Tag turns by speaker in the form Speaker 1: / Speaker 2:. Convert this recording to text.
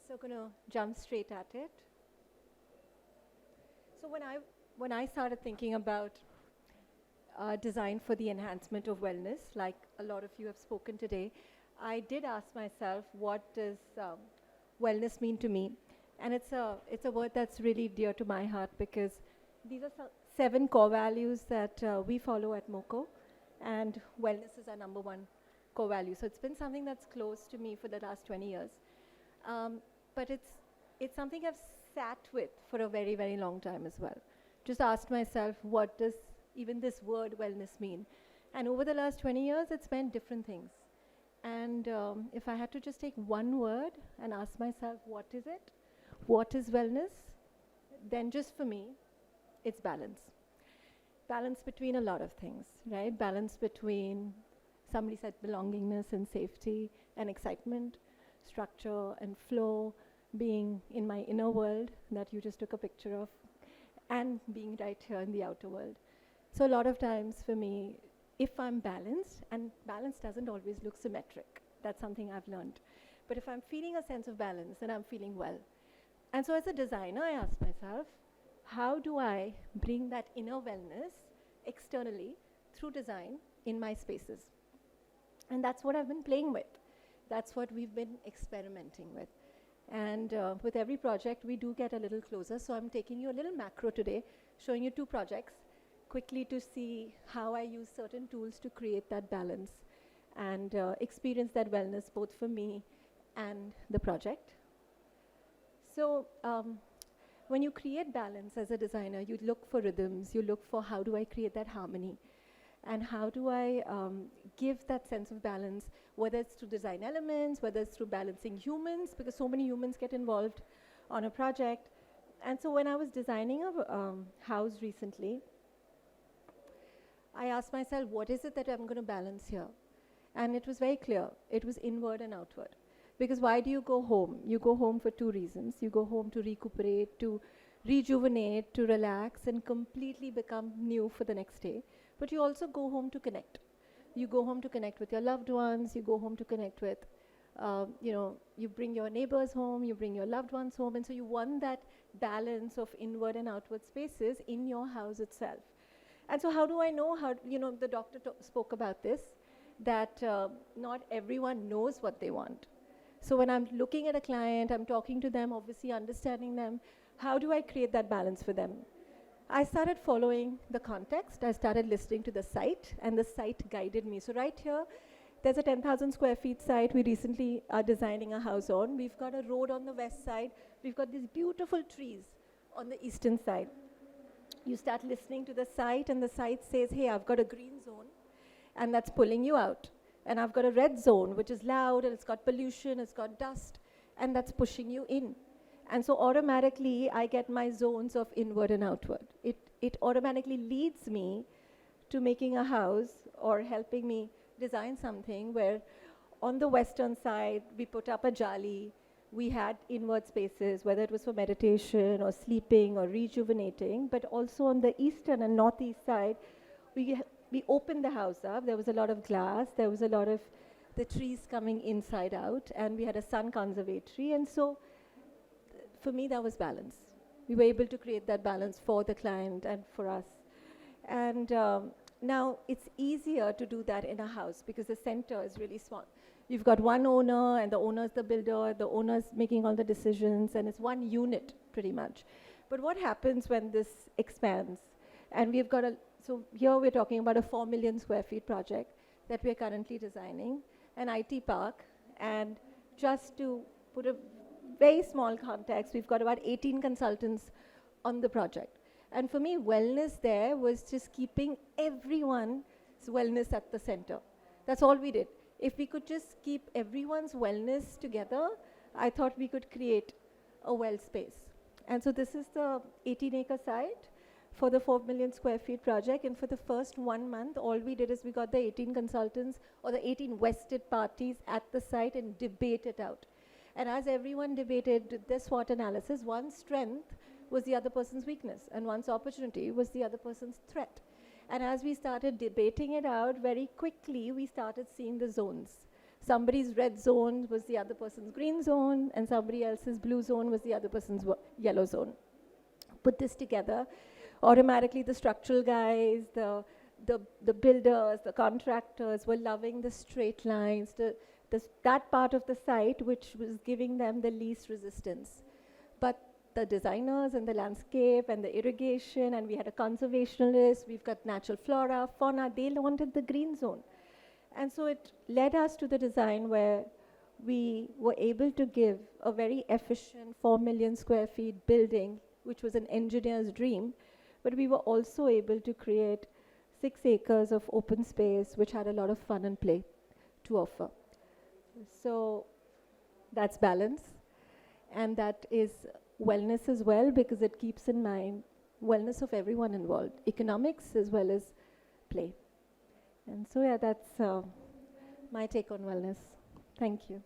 Speaker 1: So gonna jump straight at it. So when I started thinking about design for the enhancement of wellness, like a lot of you have spoken today, I did ask myself, what does wellness mean to me? And it's a word that's really dear to my heart because these are 7 core values that we follow at MoCo, and wellness is our number one core value. So it's been something that's close to me for the last 20 years. But it's something I've sat with for a very, very long time as well. Just asked myself, what does even this word wellness mean? And over the last 20 years, it's meant different things. And if I had to just take one word and ask myself, what is it? What is wellness? Then just for me, it's balance. Balance between a lot of things, right? Balance between, somebody said, belongingness and safety and excitement, structure and flow, being in my inner world that you just took a picture of, and being right here in the outer world. So a lot of times for me, if I'm balanced, and balance doesn't always look symmetric, that's something I've learned. But if I'm feeling a sense of balance, then I'm feeling well. And so as a designer, I asked myself, how do I bring that inner wellness externally through design in my spaces? And that's what I've been playing with. That's what we've been experimenting with. And with every project, we do get a little closer. So I'm taking you a little macro today, showing you 2 projects, quickly to see how I use certain tools to create that balance and experience that wellness both for me and the project. So when you create balance as a designer, you look for rhythms, you look for how do I create that harmony, and how do I give that sense of balance, whether it's through design elements, whether it's through balancing humans, because so many humans get involved on a project. And so when I was designing a house recently, I asked myself, what is it that I'm going to balance here? And it was very clear. It was inward and outward. Because why do you go home? You go home for 2 reasons. You go home to recuperate, to rejuvenate, to relax, and completely become new for the next day. But you also go home to connect. You go home to connect with your loved ones. You go home to connect with, you bring your neighbors home, you bring your loved ones home. And so you want that balance of inward and outward spaces in your house itself. And so how do I know how, the doctor spoke about this, that not everyone knows what they want. So when I'm looking at a client, I'm talking to them, obviously understanding them, how do I create that balance for them? I started following the context. I started listening to the site, and the site guided me. So right here, there's a 10,000 square feet site we recently are designing a house on. We've got a road on the west side. We've got these beautiful trees on the eastern side. You start listening to the site, and the site says, hey, I've got a green zone, and that's pulling you out. And I've got a red zone, which is loud, and it's got pollution, it's got dust, and that's pushing you in. And so automatically, I get my zones of inward and outward. It automatically leads me to making a house or helping me design something where on the western side, we put up a jali. We had inward spaces, whether it was for meditation or sleeping or rejuvenating, but also on the eastern and northeast side, we opened the house up. There was a lot of glass. There was a lot of the trees coming inside out, and we had a sun conservatory. And so for me, that was balance. We were able to create that balance for the client and for us. And now it's easier to do that in a house because the center is really small. You've got one owner, and the owner's the builder, the owner's making all the decisions, and it's one unit pretty much. But what happens when this expands? And we've got so here we're talking about a 4 million square feet project that we're currently designing, an IT park. And just to put a very small context, we've got about 18 consultants on the project. And for me, wellness there was just keeping everyone's wellness at the center. That's all we did. If we could just keep everyone's wellness together, I thought we could create a well space. And so this is the 18-acre site for the 4 million square feet project. And for the first 1 month, all we did is we got the 18 consultants or the 18 vested parties at the site and debated out. And as everyone debated this SWOT analysis, one strength was the other person's weakness, and one's opportunity was the other person's threat. And as we started debating it out, very quickly we started seeing the zones. somebody's red zone was the other person's green zone, and somebody else's blue zone was the other person's yellow zone. Put this together, automatically the structural guys, the builders, the contractors were loving the straight lines, that part of the site which was giving them the least resistance. But the designers and the landscape and the irrigation, and we had a conservationalist, we've got natural flora, fauna, they wanted the green zone. And so it led us to the design where we were able to give a very efficient 4 million square feet building, which was an engineer's dream, but we were also able to create 6 acres of open space, which had a lot of fun and play to offer. So that's balance, and that is wellness as well, because it keeps in mind wellness of everyone involved, economics as well as play. And so yeah, that's my take on wellness. Thank you.